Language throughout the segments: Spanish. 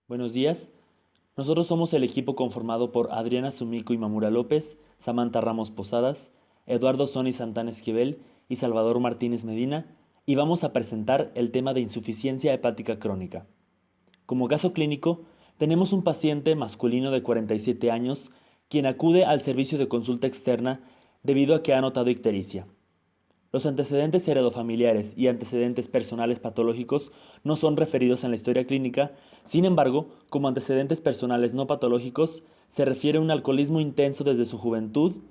Buenos días. Nosotros somos el equipo conformado por Adriana Sumiko y Mamura López, Samantha Ramos Posadas, Eduardo Sony Santana Esquivel y Salvador Martínez Medina, y vamos a presentar el tema de insuficiencia hepática crónica. Como caso clínico, tenemos un paciente masculino de 47 años quien acude al servicio de consulta externa debido a que ha notado ictericia. Los antecedentes heredofamiliares y antecedentes personales patológicos no son referidos en la historia clínica. Sin embargo, como antecedentes personales no patológicos, se refiere a un alcoholismo intenso desde su juventud,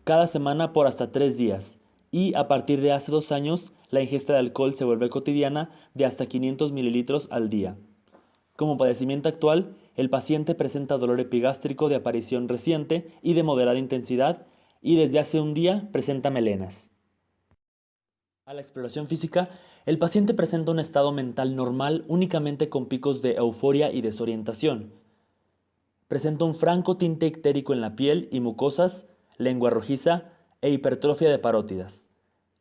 cada semana por hasta 3 días, y a partir de hace 2 años, la ingesta de alcohol se vuelve cotidiana de hasta 500 mililitros al día. Como padecimiento actual, el paciente presenta dolor epigástrico de aparición reciente y de moderada intensidad, y desde hace un día presenta melenas. A la exploración física, el paciente presenta un estado mental normal únicamente con picos de euforia y desorientación. Presenta un franco tinte ictérico en la piel y mucosas, lengua rojiza e hipertrofia de parótidas.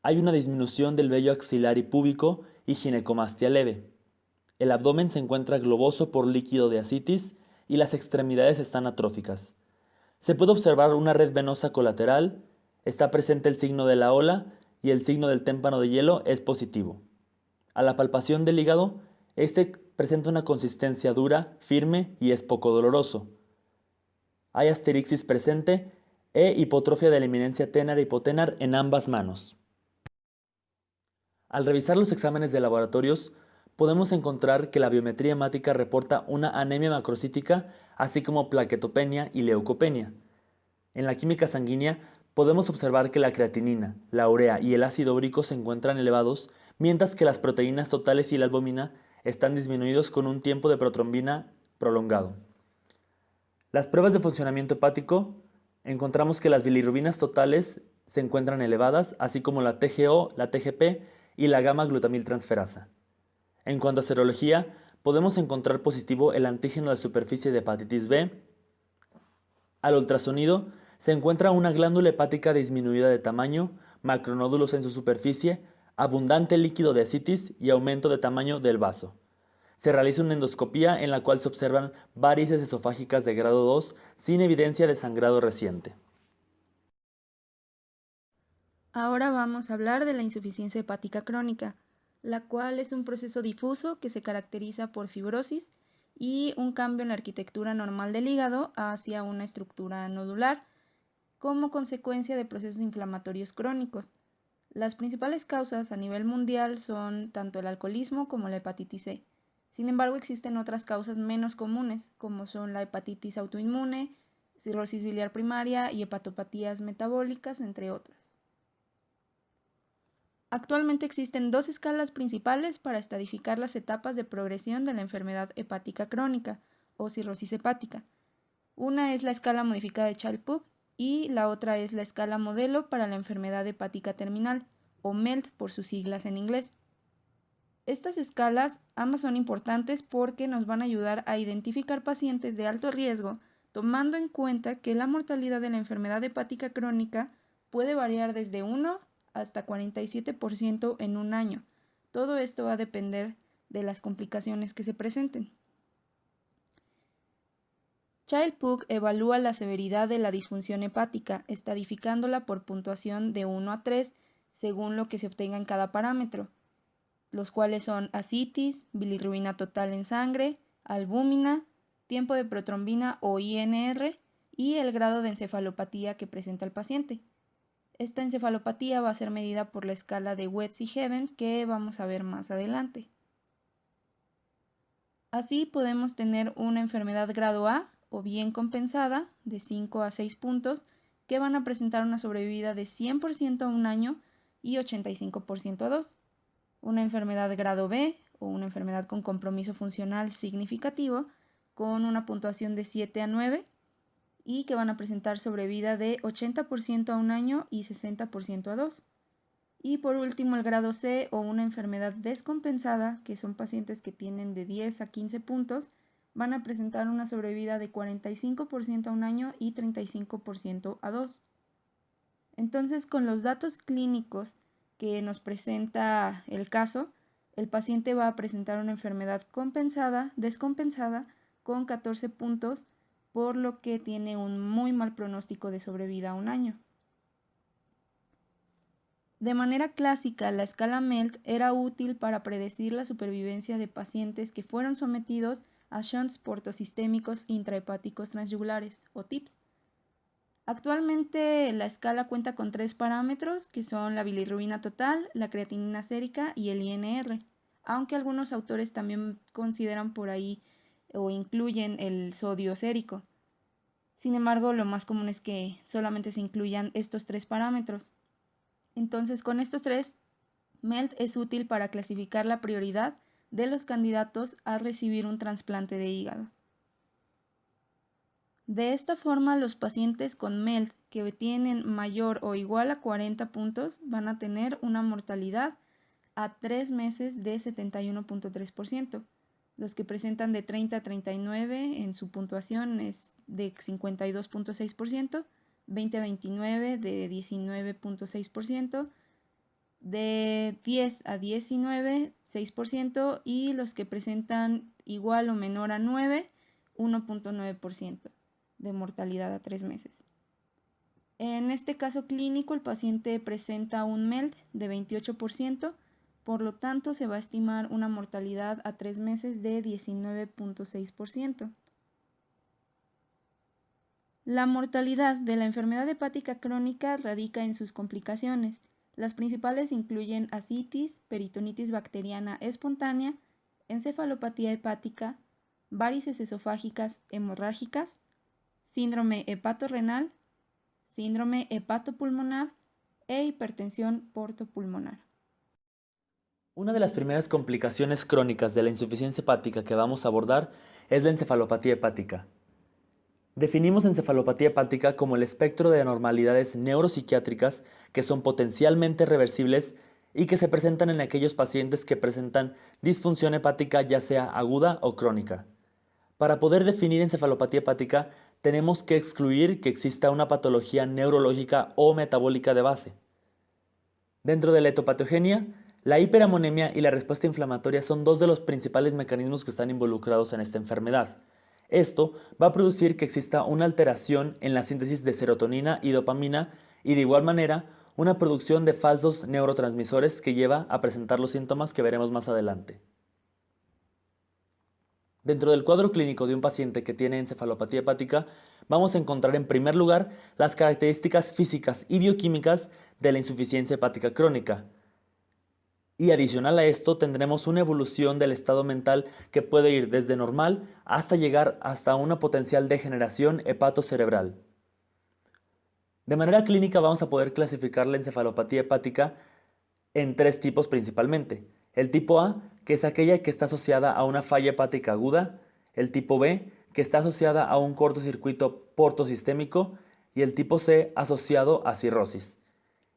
Hay una disminución del vello axilar y púbico y ginecomastia leve. El abdomen se encuentra globoso por líquido de ascitis y las extremidades están atróficas. Se puede observar una red venosa colateral, está presente el signo de la ola y el signo del témpano de hielo es positivo. A la palpación del hígado, este presenta una consistencia dura, firme y es poco doloroso. Hay asterixis presente e hipotrofia de la eminencia tenar e hipotenar en ambas manos. Al revisar los exámenes de laboratorios, podemos encontrar que la biometría hemática reporta una anemia macrocítica, así como plaquetopenia y leucopenia. En la química sanguínea, podemos observar que la creatinina, la urea y el ácido úrico se encuentran elevados, mientras que las proteínas totales y la albúmina están disminuidos con un tiempo de protrombina prolongado. Las pruebas de funcionamiento hepático, encontramos que las bilirrubinas totales se encuentran elevadas, así como la TGO, la TGP y la gamma-glutamiltransferasa. En cuanto a serología, podemos encontrar positivo el antígeno de superficie de hepatitis B. Al ultrasonido, se encuentra una glándula hepática disminuida de tamaño, macronódulos en su superficie, abundante líquido de ascitis y aumento de tamaño del vaso. Se realiza una endoscopía en la cual se observan varices esofágicas de grado 2 sin evidencia de sangrado reciente. Ahora vamos a hablar de la insuficiencia hepática crónica, la cual es un proceso difuso que se caracteriza por fibrosis y un cambio en la arquitectura normal del hígado hacia una estructura nodular como consecuencia de procesos inflamatorios crónicos. Las principales causas a nivel mundial son tanto el alcoholismo como la hepatitis C. Sin embargo, existen otras causas menos comunes, como son la hepatitis autoinmune, cirrosis biliar primaria y hepatopatías metabólicas, entre otras. Actualmente existen dos escalas principales para estadificar las etapas de progresión de la enfermedad hepática crónica o cirrosis hepática. Una es la escala modificada de Child-Pugh y la otra es la escala modelo para la enfermedad hepática terminal, o MELT por sus siglas en inglés. Estas escalas ambas son importantes porque nos van a ayudar a identificar pacientes de alto riesgo, tomando en cuenta que la mortalidad de la enfermedad hepática crónica puede variar desde 1 hasta 47% en un año. Todo esto va a depender de las complicaciones que se presenten. Child-Pugh evalúa la severidad de la disfunción hepática, estadificándola por puntuación de 1 a 3 según lo que se obtenga en cada parámetro, los cuales son ascitis, bilirrubina total en sangre, albúmina, tiempo de protrombina o INR y el grado de encefalopatía que presenta el paciente. Esta encefalopatía va a ser medida por la escala de Wets y Heaven que vamos a ver más adelante. Así podemos tener una enfermedad grado A o bien compensada de 5 a 6 puntos que van a presentar una sobrevida de 100% a un año y 85% a 2. Una enfermedad grado B o una enfermedad con compromiso funcional significativo con una puntuación de 7 a 9 y que van a presentar sobrevida de 80% a un año y 60% a 2. Y por último, el grado C o una enfermedad descompensada, que son pacientes que tienen de 10 a 15 puntos, van a presentar una sobrevida de 45% a un año y 35% a 2. Entonces, con los datos clínicos que nos presenta el caso, El paciente va a presentar una enfermedad descompensada, con 14 puntos, por lo que tiene un muy mal pronóstico de sobrevida a un año. De manera clásica, la escala MELT era útil para predecir la supervivencia de pacientes que fueron sometidos a shunts portosistémicos intrahepáticos transyugulares, o TIPS. Actualmente la escala cuenta con 3 parámetros, que son la bilirrubina total, la creatinina sérica y el INR, aunque algunos autores también consideran por ahí o incluyen el sodio sérico. Sin embargo, lo más común es que solamente se incluyan estos 3 parámetros. Entonces, con estos 3, MELT es útil para clasificar la prioridad de los candidatos a recibir un trasplante de hígado. De esta forma, los pacientes con MELT que tienen mayor o igual a 40 puntos van a tener una mortalidad a 3 meses de 71.3%. Los que presentan de 30 a 39 en su puntuación es de 52.6%, 20 a 29 de 19.6%, de 10 a 19, 6%, y los que presentan igual o menor a 9, 1.9% de mortalidad a 3 meses. En este caso clínico, el paciente presenta un MELT de 28%, por lo tanto se va a estimar una mortalidad a 3 meses de 19.6%. La mortalidad de la enfermedad hepática crónica radica en sus complicaciones. Las principales incluyen ascitis, peritonitis bacteriana espontánea, encefalopatía hepática, varices esofágicas hemorrágicas, síndrome hepatorrenal, síndrome hepatopulmonar e hipertensión portopulmonar. Una de las primeras complicaciones crónicas de la insuficiencia hepática que vamos a abordar es la encefalopatía hepática. Definimos encefalopatía hepática como el espectro de anormalidades neuropsiquiátricas que son potencialmente reversibles y que se presentan en aquellos pacientes que presentan disfunción hepática, ya sea aguda o crónica. Para poder definir encefalopatía hepática, tenemos que excluir que exista una patología neurológica o metabólica de base. Dentro de la etopatogenia, la hiperamonemia y la respuesta inflamatoria son dos de los principales mecanismos que están involucrados en esta enfermedad. Esto va a producir que exista una alteración en la síntesis de serotonina y dopamina y de igual manera una producción de falsos neurotransmisores que lleva a presentar los síntomas que veremos más adelante. Dentro del cuadro clínico de un paciente que tiene encefalopatía hepática, vamos a encontrar en primer lugar las características físicas y bioquímicas de la insuficiencia hepática crónica. Y adicional a esto tendremos una evolución del estado mental que puede ir desde normal hasta llegar hasta una potencial degeneración hepatocerebral. De manera clínica vamos a poder clasificar la encefalopatía hepática en 3 tipos principalmente. El tipo A, que es aquella que está asociada a una falla hepática aguda; el tipo B, que está asociada a un cortocircuito portosistémico; y el tipo C, asociado a cirrosis.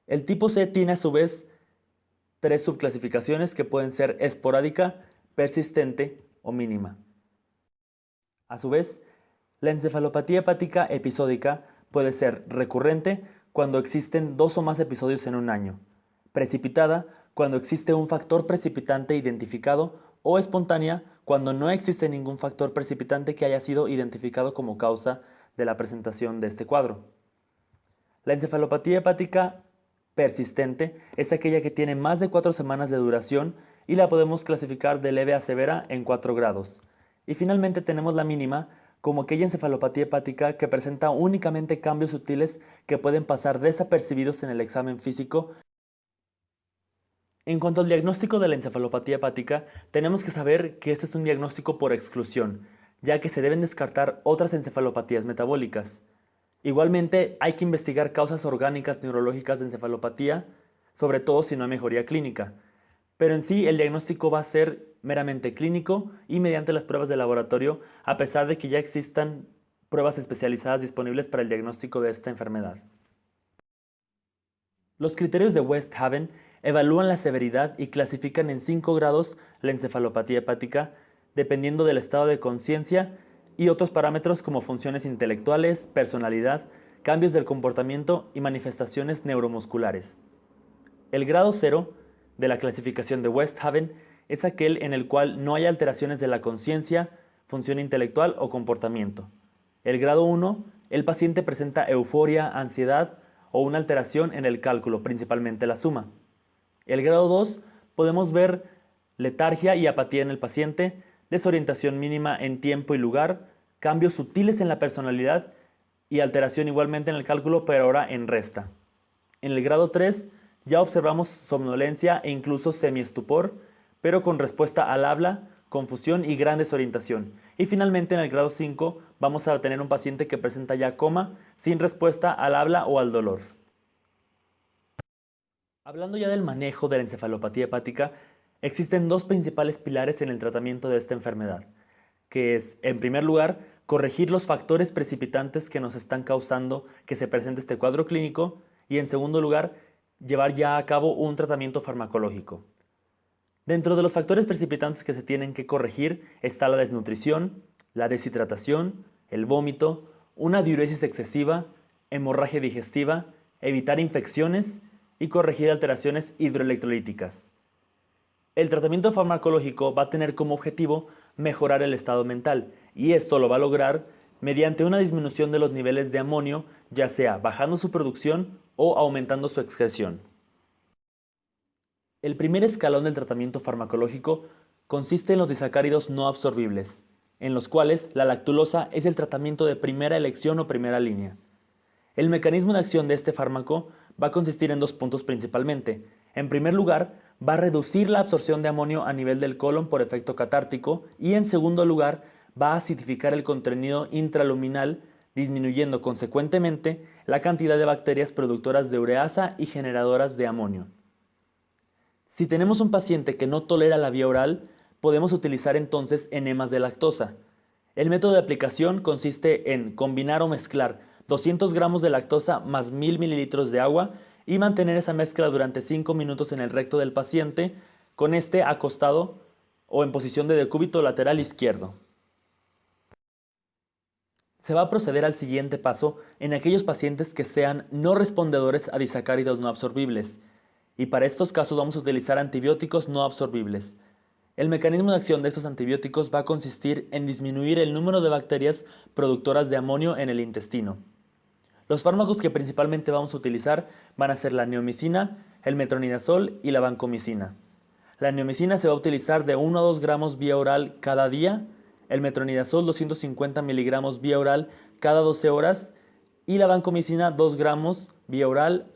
El tipo C tiene a su vez 3 subclasificaciones que pueden ser esporádica, persistente o mínima. A su vez, la encefalopatía hepática episódica puede ser recurrente cuando existen 2 o más episodios en un año, precipitada cuando existe un factor precipitante identificado o espontánea cuando no existe ningún factor precipitante que haya sido identificado como causa de la presentación de este cuadro. La encefalopatía hepática persistente es aquella que tiene más de 4 semanas de duración y la podemos clasificar de leve a severa en 4 grados. Y finalmente tenemos la mínima, como aquella encefalopatía hepática que presenta únicamente cambios sutiles que pueden pasar desapercibidos en el examen físico. En cuanto al diagnóstico de la encefalopatía hepática, tenemos que saber que este es un diagnóstico por exclusión, ya que se deben descartar otras encefalopatías metabólicas. Igualmente, hay que investigar causas orgánicas neurológicas de encefalopatía, sobre todo si no hay mejoría clínica. Pero en sí, el diagnóstico va a ser meramente clínico y mediante las pruebas de laboratorio, a pesar de que ya existan pruebas especializadas disponibles para el diagnóstico de esta enfermedad. Los criterios de Westhaven evalúan la severidad y clasifican en 5 grados la encefalopatía hepática, dependiendo del estado de conciencia y otros parámetros como funciones intelectuales, personalidad, cambios del comportamiento y manifestaciones neuromusculares. El grado 0 de la clasificación de Westhaven es aquel en el cual no hay alteraciones de la conciencia, función intelectual o comportamiento. El grado 1, el paciente presenta euforia, ansiedad o una alteración en el cálculo, principalmente la suma. El grado 2, podemos ver letargia y apatía en el paciente, desorientación mínima en tiempo y lugar, cambios sutiles en la personalidad y alteración igualmente en el cálculo, pero ahora en resta. En el grado 3 ya observamos somnolencia e incluso semiestupor, pero con respuesta al habla, confusión y gran desorientación. Y finalmente en el grado 5 vamos a tener un paciente que presenta ya coma, sin respuesta al habla o al dolor. Hablando ya del manejo de la encefalopatía hepática, existen dos principales pilares en el tratamiento de esta enfermedad, que es, en primer lugar, corregir los factores precipitantes que nos están causando que se presente este cuadro clínico y, en segundo lugar, llevar ya a cabo un tratamiento farmacológico. Dentro de los factores precipitantes que se tienen que corregir está la desnutrición, la deshidratación, el vómito, una diuresis excesiva, hemorragia digestiva, evitar infecciones y corregir alteraciones hidroelectrolíticas. El tratamiento farmacológico va a tener como objetivo mejorar el estado mental, y esto lo va a lograr mediante una disminución de los niveles de amonio, ya sea bajando su producción o aumentando su excreción. El primer escalón del tratamiento farmacológico consiste en los disacáridos no absorbibles, en los cuales la lactulosa es el tratamiento de primera elección o primera línea. El mecanismo de acción de este fármaco va a consistir en dos puntos principalmente. En primer lugar, va a reducir la absorción de amonio a nivel del colon por efecto catártico y en segundo lugar, va a acidificar el contenido intraluminal, disminuyendo consecuentemente la cantidad de bacterias productoras de ureasa y generadoras de amonio. Si tenemos un paciente que no tolera la vía oral, podemos utilizar entonces enemas de lactosa. El método de aplicación consiste en combinar o mezclar 200 gramos de lactosa más 1000 mililitros de agua y mantener esa mezcla durante 5 minutos en el recto del paciente, con este acostado o en posición de decúbito lateral izquierdo. Se va a proceder al siguiente paso en aquellos pacientes que sean no respondedores a disacáridos no absorbibles, y para estos casos vamos a utilizar antibióticos no absorbibles. El mecanismo de acción de estos antibióticos va a consistir en disminuir el número de bacterias productoras de amonio en el intestino. Los fármacos que principalmente vamos a utilizar van a ser la neomicina, el metronidazol y la vancomicina. La neomicina se va a utilizar de 1 a 2 gramos vía oral cada día, el metronidazol 250 miligramos vía oral cada 12 horas y la vancomicina 2 gramos vía oral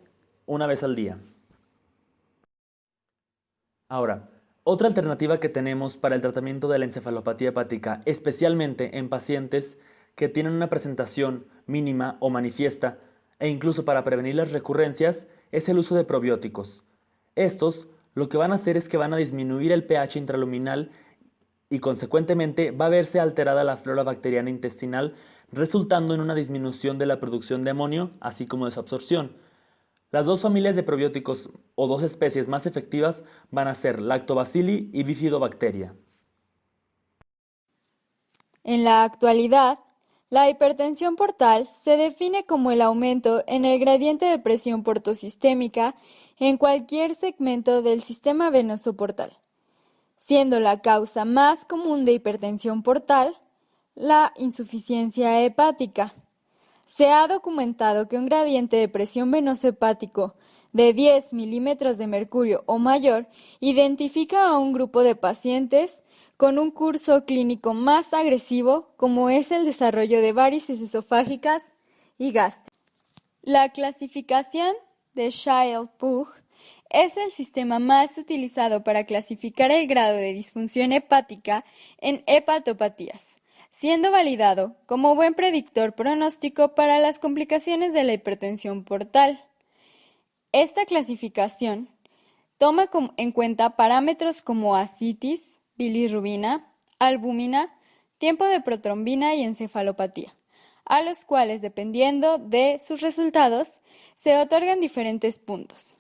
una vez al día. Ahora, otra alternativa que tenemos para el tratamiento de la encefalopatía hepática, especialmente en pacientes que tienen una presentación mínima o manifiesta, e incluso para prevenir las recurrencias, es el uso de probióticos. Estos lo que van a hacer es que van a disminuir el pH intraluminal y consecuentemente va a verse alterada la flora bacteriana intestinal, resultando en una disminución de la producción de amonio, así como de su absorción. Las dos familias de probióticos o dos especies más efectivas van a ser Lactobacilli y Bifidobacteria. En la actualidad, la hipertensión portal se define como el aumento en el gradiente de presión portosistémica en cualquier segmento del sistema venoso portal, siendo la causa más común de hipertensión portal la insuficiencia hepática. Se ha documentado que un gradiente de presión venoso hepático de 10 milímetros de mercurio o mayor identifica a un grupo de pacientes con un curso clínico más agresivo, como es el desarrollo de varices esofágicas y gástricas. La clasificación de Child-Pugh es el sistema más utilizado para clasificar el grado de disfunción hepática en hepatopatías, siendo validado como buen predictor pronóstico para las complicaciones de la hipertensión portal. Esta clasificación toma en cuenta parámetros como ascitis, bilirrubina, albúmina, tiempo de protrombina y encefalopatía, a los cuales, dependiendo de sus resultados, se otorgan diferentes puntos.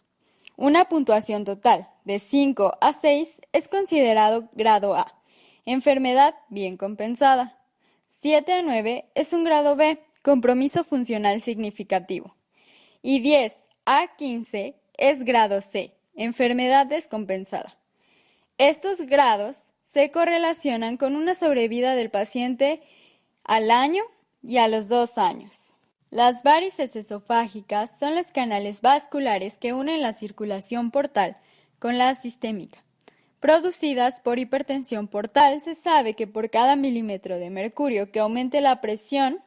Una puntuación total de 5 a 6 es considerado grado A, enfermedad bien compensada. 7 a 9 es un grado B, compromiso funcional significativo. Y 10 a 15 es grado C, enfermedad descompensada. Estos grados se correlacionan con una sobrevida del paciente al año y a los 2 años. Las varices esofágicas son los canales vasculares que unen la circulación portal con la sistémica. Producidas por hipertensión portal, se sabe que por cada milímetro de mercurio que aumente la presión,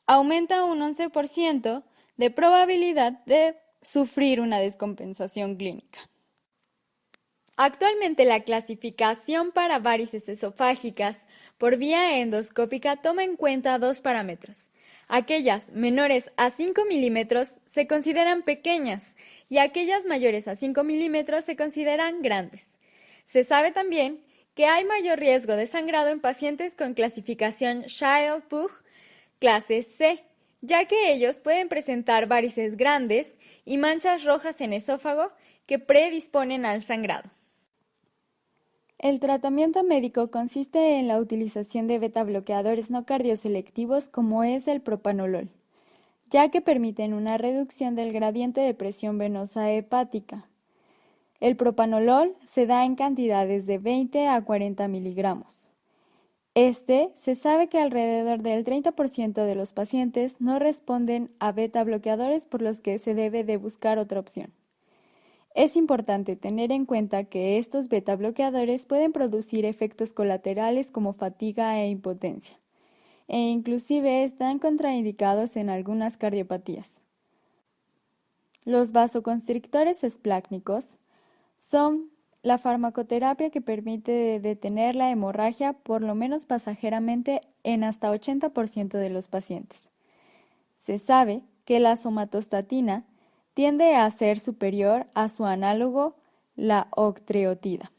aumenta un 11% de probabilidad de sufrir una descompensación clínica. Actualmente la clasificación para varices esofágicas por vía endoscópica toma en cuenta 2 parámetros. Aquellas menores a 5 milímetros se consideran pequeñas y aquellas mayores a 5 milímetros se consideran grandes. Se sabe también que hay mayor riesgo de sangrado en pacientes con clasificación Child-Pugh clase C, ya que ellos pueden presentar varices grandes y manchas rojas en esófago que predisponen al sangrado. El tratamiento médico consiste en la utilización de beta-bloqueadores no cardioselectivos como es el propanolol, ya que permiten una reducción del gradiente de presión venosa hepática. El propanolol se da en cantidades de 20 a 40 miligramos. Se sabe que alrededor del 30% de los pacientes no responden a beta-bloqueadores, por los que se debe de buscar otra opción. Es importante tener en cuenta que estos beta-bloqueadores pueden producir efectos colaterales como fatiga e impotencia, e inclusive están contraindicados en algunas cardiopatías. Los vasoconstrictores esplácnicos son la farmacoterapia que permite detener la hemorragia por lo menos pasajeramente en hasta 80% de los pacientes. Se sabe que la somatostatina tiende a ser superior a su análogo, la octreotida.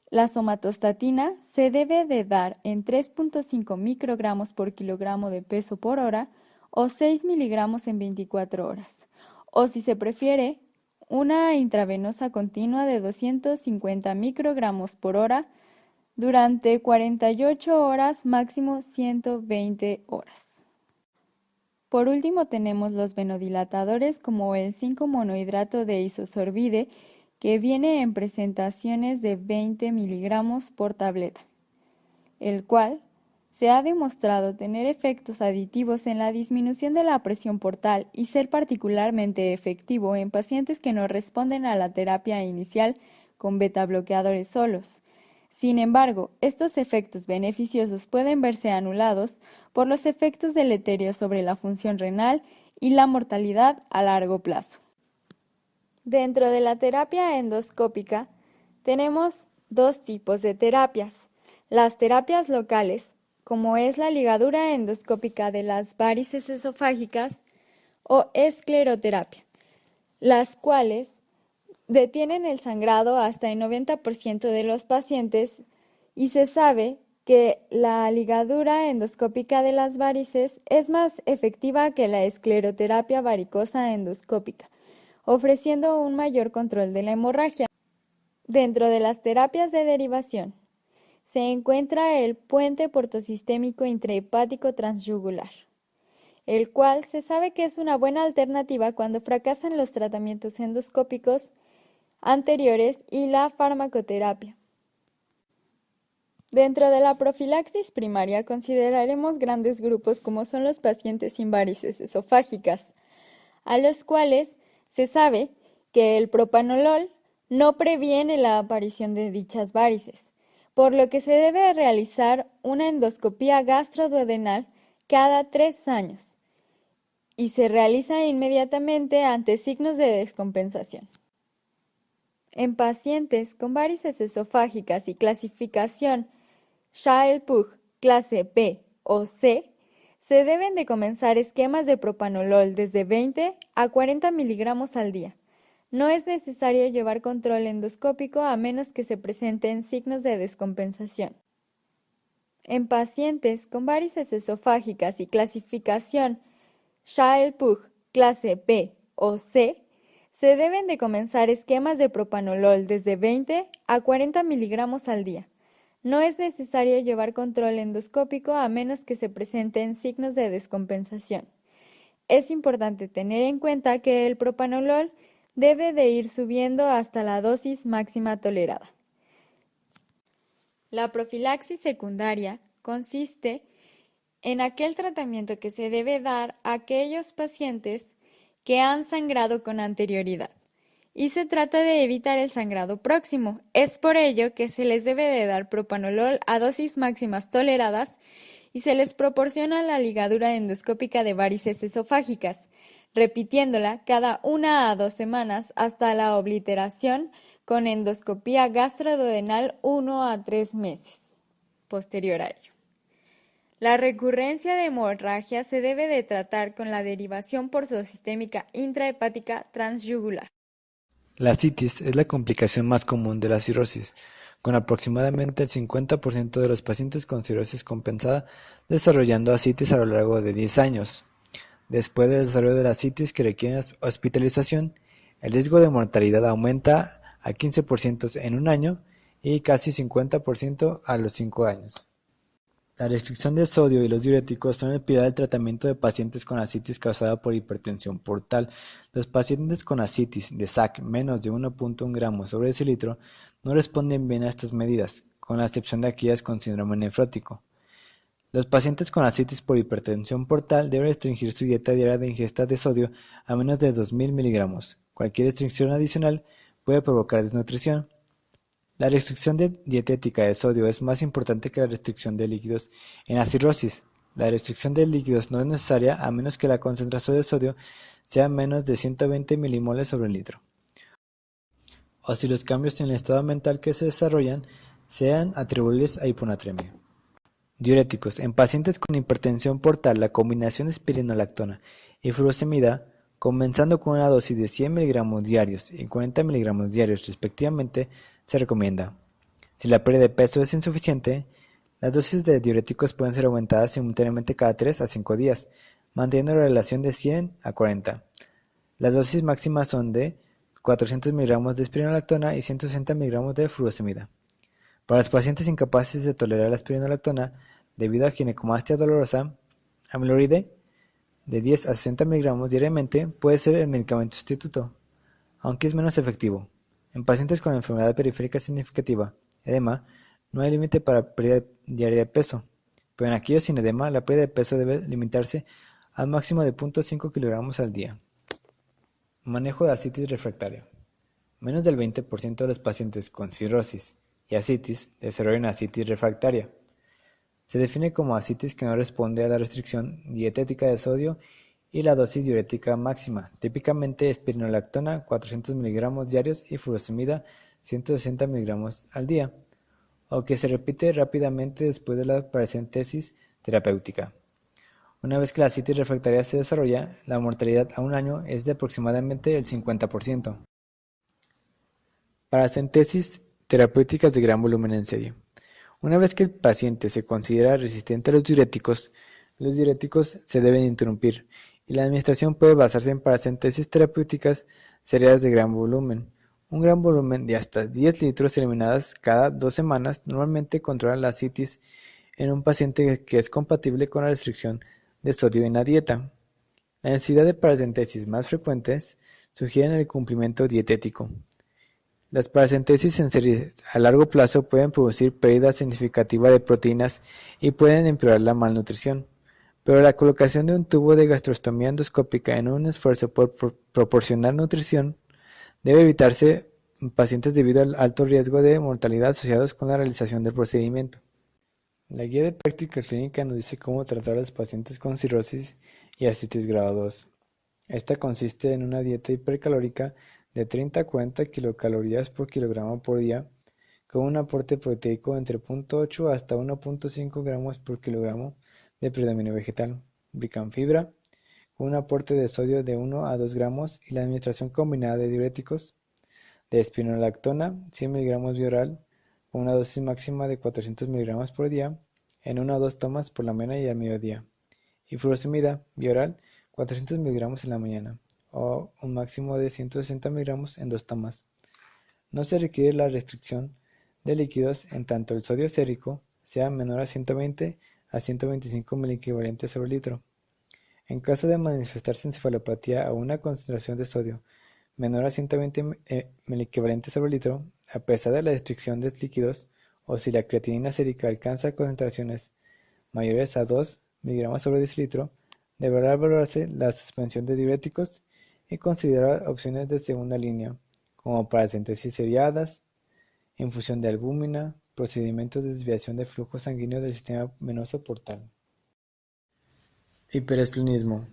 La somatostatina se debe de dar en 3.5 microgramos por kilogramo de peso por hora o 6 miligramos en 24 horas, o si se prefiere, una intravenosa continua de 250 microgramos por hora durante 48 horas, máximo 120 horas. Por último tenemos los venodilatadores como el 5-monohidrato de isosorbide, que viene en presentaciones de 20 miligramos por tableta, el cual se ha demostrado tener efectos aditivos en la disminución de la presión portal y ser particularmente efectivo en pacientes que no responden a la terapia inicial con beta-bloqueadores solos. Sin embargo, estos efectos beneficiosos pueden verse anulados por los efectos deleterios sobre la función renal y la mortalidad a largo plazo. Dentro de la terapia endoscópica tenemos 2 tipos de terapias: las terapias locales, como es la ligadura endoscópica de las varices esofágicas, o escleroterapia, las cuales detienen el sangrado hasta el 90% de los pacientes, y se sabe que la ligadura endoscópica de las varices es más efectiva que la escleroterapia varicosa endoscópica, ofreciendo un mayor control de la hemorragia. Dentro de las terapias de derivación se encuentra el puente portosistémico intrahepático transyugular, el cual se sabe que es una buena alternativa cuando fracasan los tratamientos endoscópicos anteriores y la farmacoterapia. Dentro de la profilaxis primaria consideraremos grandes grupos como son los pacientes sin varices esofágicas, a los cuales se sabe que el propanolol no previene la aparición de dichas varices, por lo que se debe realizar una endoscopía gastroduodenal cada 3 años y se realiza inmediatamente ante signos de descompensación. En pacientes con varices esofágicas y clasificación Child-Pugh clase B o C, se deben de comenzar esquemas de propanolol desde 20 a 40 miligramos al día. No es necesario llevar control endoscópico a menos que se presenten signos de descompensación. En pacientes con varices esofágicas y clasificación Child-Pugh clase B o C, se deben de comenzar esquemas de propanolol desde 20 a 40 miligramos al día. No es necesario llevar control endoscópico a menos que se presenten signos de descompensación. Es importante tener en cuenta que el propanolol debe de ir subiendo hasta la dosis máxima tolerada. La profilaxis secundaria consiste en aquel tratamiento que se debe dar a aquellos pacientes que han sangrado con anterioridad y se trata de evitar el sangrado próximo. Es por ello que se les debe de dar propanolol a dosis máximas toleradas y se les proporciona la ligadura endoscópica de varices esofágicas, repitiéndola cada 1 a 2 semanas hasta la obliteración con endoscopía gastroduodenal 1 a 3 meses posterior a ello. La recurrencia de hemorragia se debe de tratar con la derivación portosistémica intrahepática transyugular. La ascitis es la complicación más común de la cirrosis, con aproximadamente el 50% de los pacientes con cirrosis compensada desarrollando ascitis a lo largo de 10 años. Después del desarrollo de la ascitis que requiere hospitalización, el riesgo de mortalidad aumenta a 15% en 1 año y casi 50% a los 5 años. La restricción de sodio y los diuréticos son el pilar del tratamiento de pacientes con ascitis causada por hipertensión portal. Los pacientes con ascitis de SAC menos de 1.1 gramos sobre decilitro no responden bien a estas medidas, con la excepción de aquellas con síndrome nefrótico. Los pacientes con ascitis por hipertensión portal deben restringir su dieta diaria de ingesta de sodio a menos de 2.000 miligramos. Cualquier restricción adicional puede provocar desnutrición. La restricción dietética de sodio es más importante que la restricción de líquidos en la cirrosis. La restricción de líquidos no es necesaria a menos que la concentración de sodio sea menos de 120 milimoles sobre el litro, o si los cambios en el estado mental que se desarrollan sean atribuibles a hiponatremia. Diuréticos. En pacientes con hipertensión portal, la combinación de espironolactona y furosemida, comenzando con una dosis de 100 mg diarios y 40 mg diarios respectivamente, se recomienda. Si la pérdida de peso es insuficiente, las dosis de diuréticos pueden ser aumentadas simultáneamente cada 3 a 5 días, manteniendo la relación de 100 a 40. Las dosis máximas son de 400 mg de espironolactona y 160 mg de furosemida. Para los pacientes incapaces de tolerar la espironolactona debido a ginecomastia dolorosa, amiloride de 10 a 60 mg diariamente puede ser el medicamento sustituto, aunque es menos efectivo. En pacientes con enfermedad periférica significativa, edema, no hay límite para pérdida diaria de peso, pero en aquellos sin edema la pérdida de peso debe limitarse al máximo de 0.5 kg al día. Manejo de ascitis refractaria. Menos del 20% de los pacientes con cirrosis y ascitis desarrollan ascitis refractaria. Se define como ascitis que no responde a la restricción dietética de sodio y la dosis diurética máxima, típicamente espironolactona 400 mg diarios y furosemida 160 mg al día, o que se repite rápidamente después de la paracentesis terapéutica. Una vez que la ascitis refractaria se desarrolla, la mortalidad a 1 año es de aproximadamente el 50%. Paracentesis terapéuticas de gran volumen en serie. Una vez que el paciente se considera resistente a los diuréticos se deben interrumpir y la administración puede basarse en paracentesis terapéuticas seriadas de gran volumen. Un gran volumen de hasta 10 litros eliminadas cada 2 semanas normalmente controla la ascitis en un paciente que es compatible con la restricción de sodio en la dieta. La necesidad de paracentesis más frecuentes sugieren el cumplimiento dietético. Las paracentesis en serie a largo plazo pueden producir pérdida significativa de proteínas y pueden empeorar la malnutrición, pero la colocación de un tubo de gastrostomía endoscópica en un esfuerzo por proporcionar nutrición debe evitarse en pacientes debido al alto riesgo de mortalidad asociados con la realización del procedimiento. La guía de práctica clínica nos dice cómo tratar a los pacientes con cirrosis y ascitis grado 2. Esta consiste en una dieta hipercalórica de 30 a 40 kilocalorías por kilogramo por día, con un aporte proteico entre 0.8 hasta 1.5 gramos por kilogramo de predominio vegetal, rica en fibra, con un aporte de sodio de 1 a 2 gramos y la administración combinada de diuréticos, de espironolactona 100 mg vía oral, con una dosis máxima de 400 mg por día, en 1 a 2 tomas por la mañana y al mediodía, y furosemida vía oral 400 mg en la mañana, o un máximo de 160 mg en 2 tomas. No se requiere la restricción de líquidos en tanto el sodio sérico sea menor a 120 a 125 miliequivalentes sobre litro. En caso de manifestarse encefalopatía a una concentración de sodio menor a 120 miliequivalentes sobre litro, a pesar de la restricción de líquidos o si la creatinina sérica alcanza concentraciones mayores a 2 mg/dl, deberá valorarse la suspensión de diuréticos y considerar opciones de segunda línea, como paracentesis seriadas, infusión de albúmina, procedimientos de desviación de flujo sanguíneo del sistema venoso portal. Hiperesplenismo.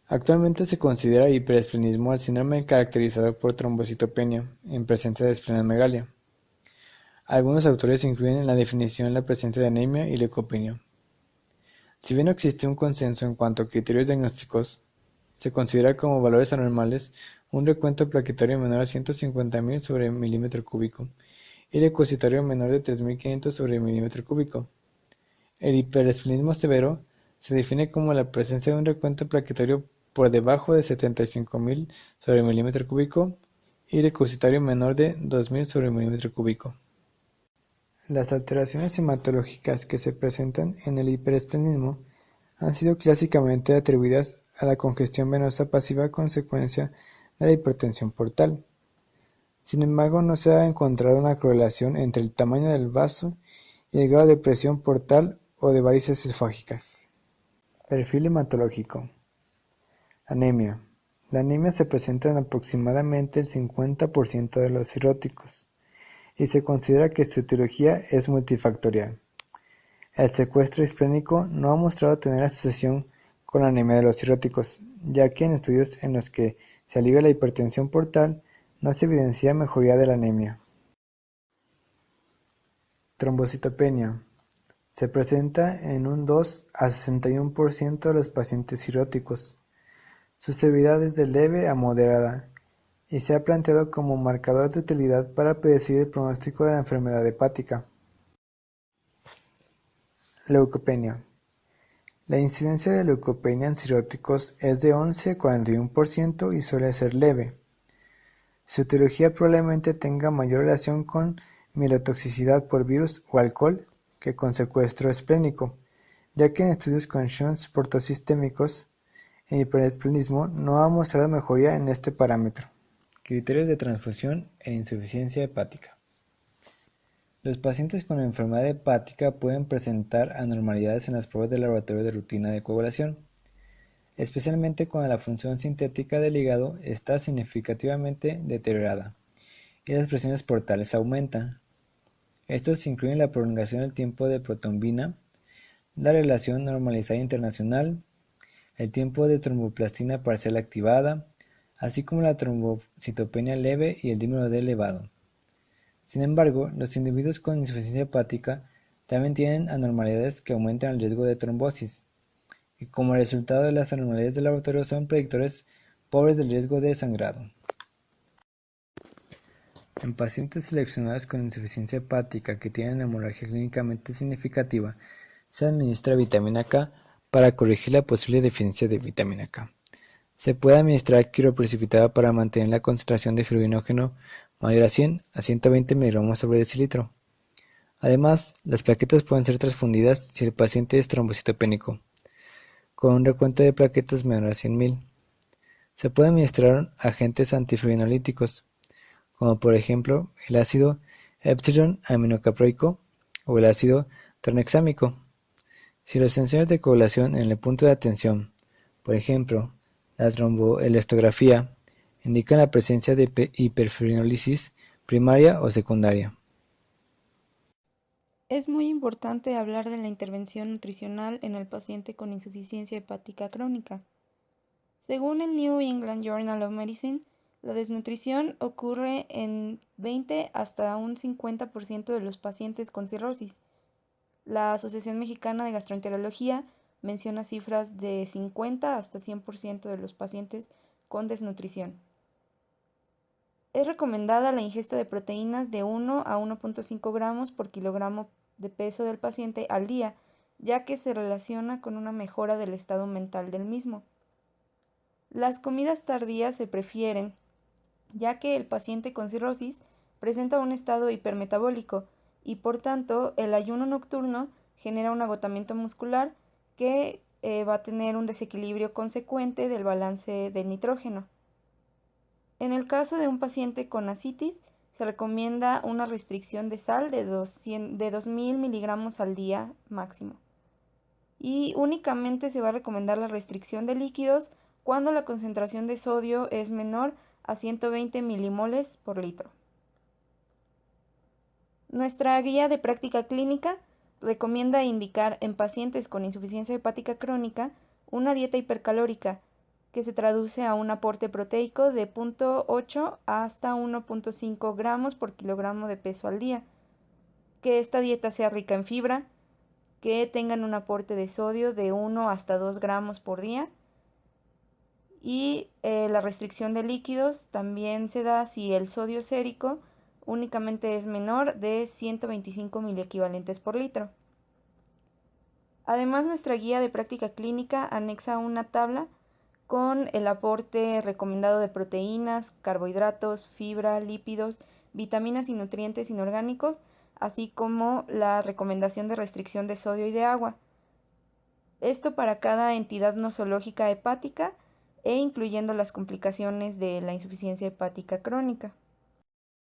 Actualmente se considera hiperesplenismo al síndrome caracterizado por trombocitopenia en presencia de esplenomegalia. Algunos autores incluyen en la definición la presencia de anemia y leucopenia. Si bien no existe un consenso en cuanto a criterios diagnósticos, se considera como valores anormales un recuento plaquetario menor a 150.000 sobre milímetro cúbico y leucocitario menor de 3.500 sobre milímetro cúbico. El hiperesplenismo severo se define como la presencia de un recuento plaquetario por debajo de 75.000 sobre milímetro cúbico y leucocitario menor de 2.000 sobre milímetro cúbico. Las alteraciones hematológicas que se presentan en el hiperesplenismo han sido clásicamente atribuidas a la congestión venosa pasiva a consecuencia de la hipertensión portal. Sin embargo, no se ha encontrado una correlación entre el tamaño del vaso y el grado de presión portal o de varices esofágicas. Perfil hematológico. Anemia. La anemia se presenta en aproximadamente el 50% de los cirróticos y se considera que su etiología es multifactorial. El secuestro esplénico no ha mostrado tener asociación con la anemia de los cirróticos, ya que en estudios en los que se alivia la hipertensión portal no se evidencia mejoría de la anemia. Trombocitopenia. Se presenta en un 2 a 61% de los pacientes cirróticos. Su severidad es de leve a moderada y se ha planteado como marcador de utilidad para predecir el pronóstico de la enfermedad hepática. Leucopenia. La incidencia de leucopenia en cirróticos es de 11 a 41% y suele ser leve. Su etiología probablemente tenga mayor relación con mielotoxicidad por virus o alcohol que con secuestro esplénico, ya que en estudios con shunts portosistémicos en hiperesplenismo no ha mostrado mejoría en este parámetro. Criterios de transfusión en insuficiencia hepática. Los pacientes con enfermedad hepática pueden presentar anormalidades en las pruebas de laboratorio de rutina de coagulación, especialmente cuando la función sintética del hígado está significativamente deteriorada y las presiones portales aumentan. Estos incluyen la prolongación del tiempo de protrombina, la relación normalizada internacional, el tiempo de tromboplastina parcial activada, así como la trombocitopenia leve y el dímero D elevado. Sin embargo, los individuos con insuficiencia hepática también tienen anormalidades que aumentan el riesgo de trombosis, y como resultado de las anormalidades del laboratorio son predictores pobres del riesgo de sangrado. En pacientes seleccionados con insuficiencia hepática que tienen hemorragia clínicamente significativa, se administra vitamina K para corregir la posible deficiencia de vitamina K. Se puede administrar crioprecipitada para mantener la concentración de fibrinógeno mayor a 100 a 120 mg/dl. Además, las plaquetas pueden ser transfundidas si el paciente es trombocitopénico, con un recuento de plaquetas menor a 100.000. Se pueden administrar agentes antifibrinolíticos, como por ejemplo el ácido epsilon aminocaproico o el ácido tranexámico. Si los sensores de coagulación en el punto de atención, por ejemplo, la tromboelastografía, indican la presencia de hiperfibrinólisis primaria o secundaria. Es muy importante hablar de la intervención nutricional en el paciente con insuficiencia hepática crónica. Según el New England Journal of Medicine, la desnutrición ocurre en 20 hasta un 50% de los pacientes con cirrosis. La Asociación Mexicana de Gastroenterología menciona cifras de 50 hasta 100% de los pacientes con desnutrición. Es recomendada la ingesta de proteínas de 1 a 1.5 gramos por kilogramo de peso del paciente al día, ya que se relaciona con una mejora del estado mental del mismo. Las comidas tardías se prefieren, ya que el paciente con cirrosis presenta un estado hipermetabólico y por tanto el ayuno nocturno genera un agotamiento muscular que va a tener un desequilibrio consecuente del balance del nitrógeno. En el caso de un paciente con ascitis, se recomienda una restricción de sal de 2000 miligramos al día máximo. Y únicamente se va a recomendar la restricción de líquidos cuando la concentración de sodio es menor a 120 milimoles por litro. Nuestra guía de práctica clínica recomienda indicar en pacientes con insuficiencia hepática crónica una dieta hipercalórica que se traduce a un aporte proteico de 0,8 hasta 1,5 gramos por kilogramo de peso al día, que esta dieta sea rica en fibra, que tengan un aporte de sodio de 1 hasta 2 gramos por día, y la restricción de líquidos también se da si el sodio sérico únicamente es menor de 125 miliequivalentes por litro. Además, nuestra guía de práctica clínica anexa una tabla con el aporte recomendado de proteínas, carbohidratos, fibra, lípidos, vitaminas y nutrientes inorgánicos, así como la recomendación de restricción de sodio y de agua. Esto para cada entidad nosológica hepática e incluyendo las complicaciones de la insuficiencia hepática crónica.